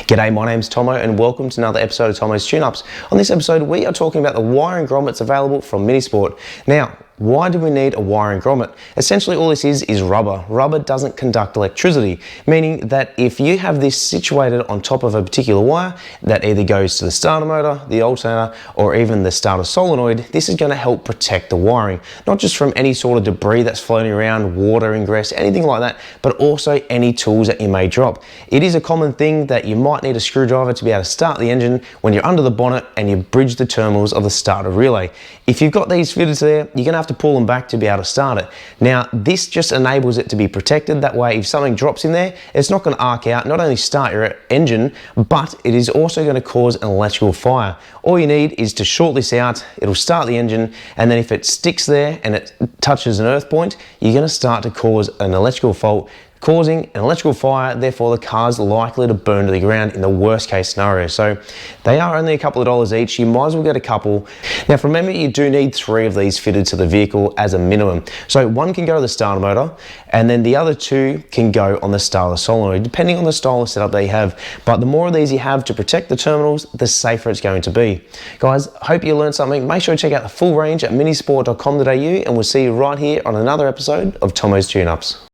G'day, my name's Tomo and welcome to another episode of Tomo's Tune-Ups. On this episode we are talking about the wiring grommets available from Minisport. Now, why do we need a wiring grommet? Essentially all this is rubber. Rubber doesn't conduct electricity, meaning that if you have this situated on top of a particular wire that either goes to the starter motor, the alternator, or even the starter solenoid, this is going to help protect the wiring, not just from any sort of debris that's floating around, water ingress, anything like that, but also any tools that you may drop. It is a common thing that you might need a screwdriver to be able to start the engine when you're under the bonnet and you bridge the terminals of the starter relay. If you've got these fitted there, you're going to have to pull them back to be able to start it. Now, this just enables it to be protected. That way, if something drops in there, it's not going to arc out, not only start your engine, but it is also going to cause an electrical fire. All you need is to short this out, it'll start the engine, and then if it sticks there and it touches an earth point, you're going to start to cause an electrical fault, causing an electrical fire. Therefore the car's likely to burn to the ground in the worst case scenario. So they are only a couple of dollars each. You might as well get a couple. Now remember, you do need 3 of these fitted to the vehicle as a minimum. So one can go to the starter motor and then the other 2 can go on the starter solenoid, depending on the style of setup that you have. But the more of these you have to protect the terminals, the safer it's going to be. Guys, hope you learned something. Make sure to check out the full range at minisport.com.au and we'll see you right here on another episode of Tomo's Tune-Ups.